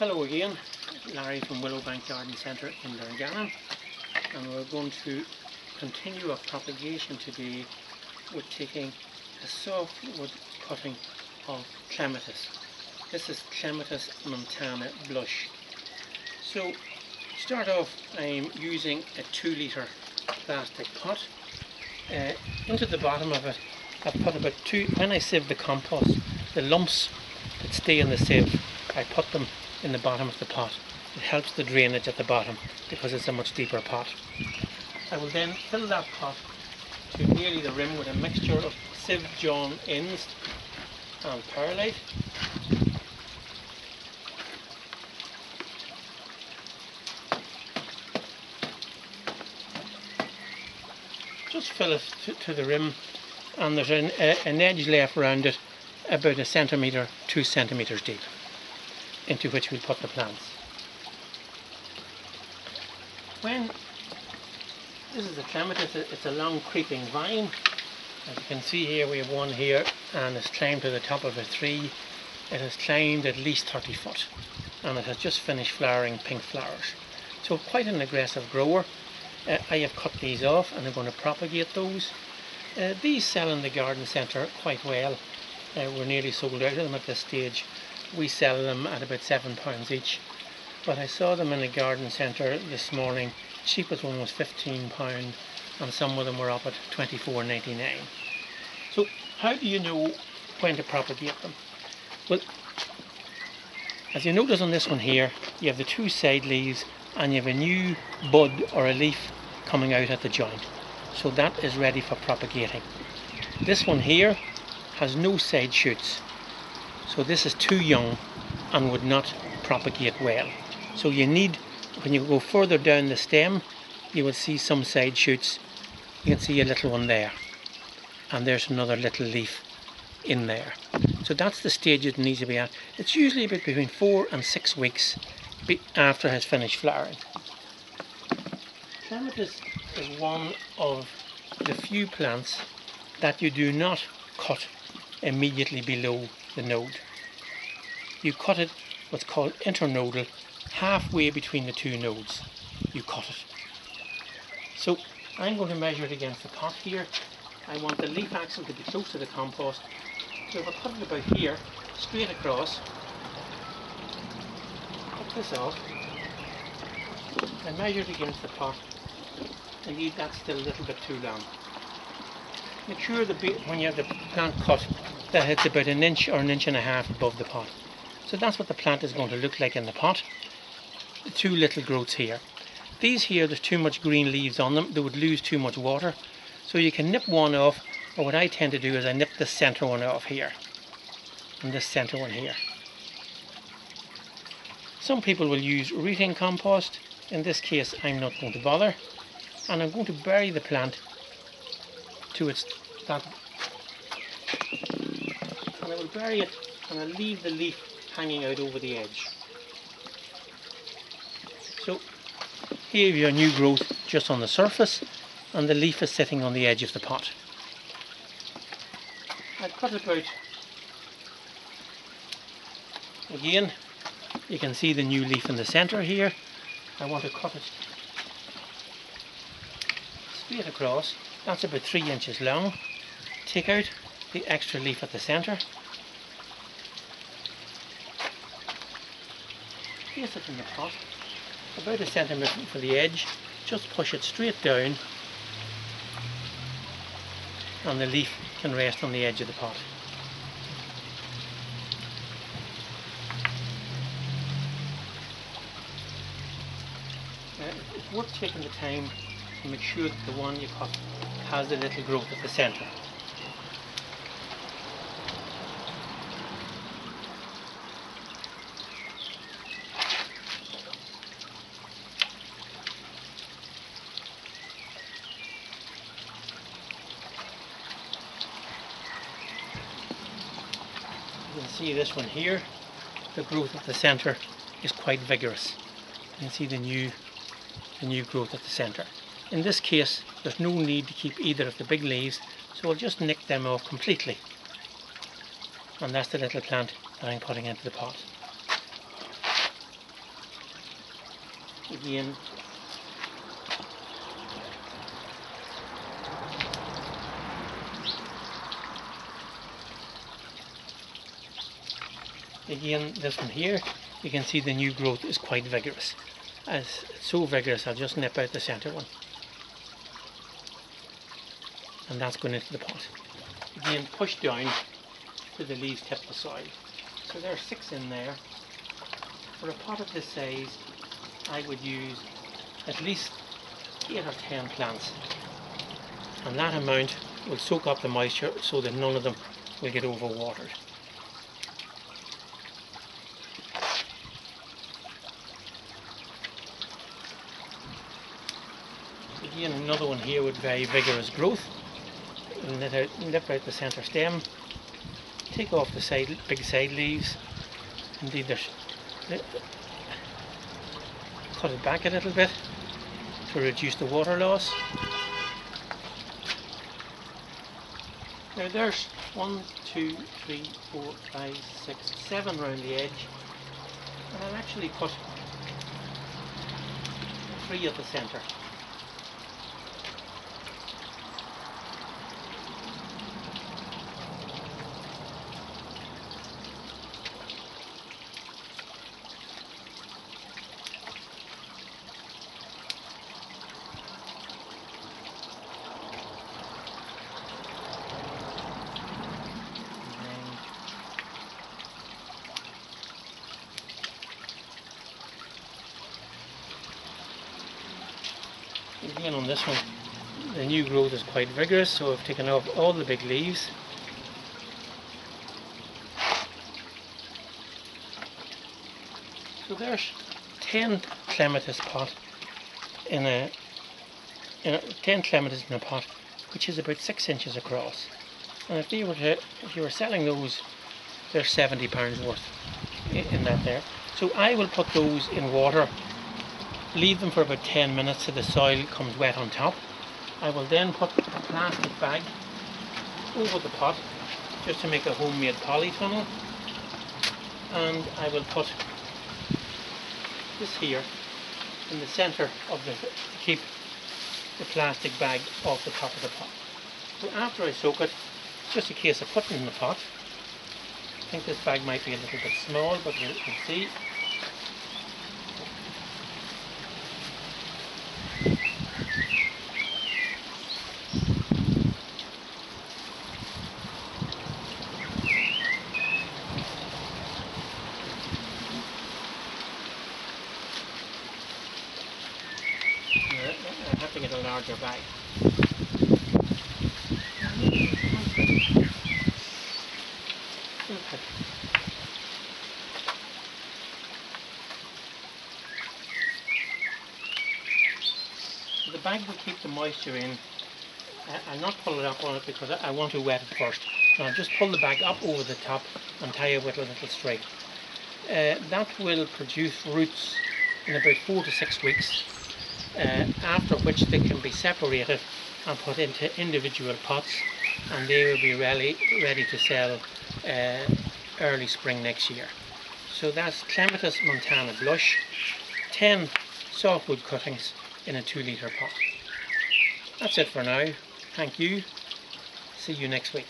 Hello again, Larry from Willowbank Garden Centre in Dungannon, and we're going to continue our propagation today with taking a softwood cutting of Clematis. This is Clematis montana blush. So to start off, I'm using a 2 litre plastic pot. Into the bottom of it I've put about when I sieve the compost, the lumps that stay in the sieve, I put them in the bottom of the pot. It helps the drainage at the bottom because it's a much deeper pot. I will then fill that pot to nearly the rim with a mixture of sieve drawn ends and perlite. Just fill it to the rim, and there's an edge left around it about 1 centimetre, 2 centimetres deep, into which we'll put the plants. This is a clematis, it's a long creeping vine. As you can see here, we have one here, and it's climbed to the top of a tree. It has climbed at least 30 foot, and it has just finished flowering pink flowers. So quite an aggressive grower. I have cut these off and I'm going to propagate those. These sell in the garden centre quite well. We're nearly sold out of them at this stage. We sell them at about £7 each, but I saw them in the garden centre this morning. Cheapest one was £15 and some of them were up at £24.99. So how do you know when to propagate them? Well, as you notice on this one here, you have the 2 side leaves and you have a new bud or a leaf coming out at the joint. So that is ready for propagating. This one here has no side shoots. So this is too young and would not propagate well. So you need, when you go further down the stem, you will see some side shoots. You can see a little one there. And there's another little leaf in there. So that's the stage it needs to be at. It's usually about between 4 and 6 weeks after it has finished flowering. Clematis is one of the few plants that you do not cut immediately below the node. You cut it what's called internodal, halfway between the 2 nodes. You cut it. So I'm going to measure it against the pot here. I want the leaf axil to be close to the compost. So if I cut it about here, straight across, cut this off, and measure it against the pot. Indeed, that's still a little bit too long. Make sure when you have the plant cut that it's about 1 inch or 1.5 inches above the pot. So that's what the plant is going to look like in the pot. The 2 little growths here. These here, there's too much green leaves on them. They would lose too much water. So you can nip one off, or what I tend to do is I nip the centre one off here. And this centre one here. Some people will use rooting compost. In this case, I'm not going to bother. And I'm going to bury the plant to and I will bury it and I'll leave the leaf hanging out over the edge. So here you have your new growth just on the surface and the leaf is sitting on the edge of the pot. I cut about, again you can see the new leaf in the centre here. I want to cut it straight across. That's about 3 inches long. Take out the extra leaf at the centre. Place it in the pot, about 1 centimetre for the edge. Just push it straight down and the leaf can rest on the edge of the pot. It's worth taking the time to make sure that the one you cut has the little growth at the centre. You can see this one here, the growth at the centre is quite vigorous. You can see the new growth at the centre. In this case, there's no need to keep either of the big leaves, so I'll just nick them off completely. And that's the little plant that I'm putting into the pot. Again, this one here, you can see the new growth is quite vigorous. As it's so vigorous, I'll just nip out the centre one. And that's going into the pot. Again, push down till the leaves tip the soil. So there are 6 in there. For a pot of this size, I would use at least 8 or 10 plants. And that amount will soak up the moisture so that none of them will get overwatered. Again, another one here with very vigorous growth. Nip out the centre stem, take off the big side leaves. Indeed, cut it back a little bit to reduce the water loss. Now there's 1, 2, 3, 4, 5, 6, 7 around the edge, and I'll actually put 3 at the centre. Again, on this one, the new growth is quite vigorous, so I've taken off all the big leaves. So there's 10 clematis pot in a 10 clematis in a pot, which is about 6 inches across. And if you were selling those, they're £70 worth in that there. So I will put those in water, leave them for about 10 minutes so the soil comes wet on top. I will then put a plastic bag over the pot just to make a homemade polytunnel, and I will put this here in the centre of to keep the plastic bag off the top of the pot. So after I soak it, it's just a case of putting it in the pot. I think this bag might be a little bit small, but we'll see. I have to get a larger bag. The bag will keep the moisture in. I'll not pull it up on it because I want to wet it first. And I'll just pull the bag up over the top and tie it with a little string. That will produce roots in about 4 to 6 weeks. After which they can be separated and put into individual pots, and they will be ready to sell early spring next year. So that's Clematis Montana Blush, 10 softwood cuttings in a 2-litre pot. That's it for now. Thank you. See you next week.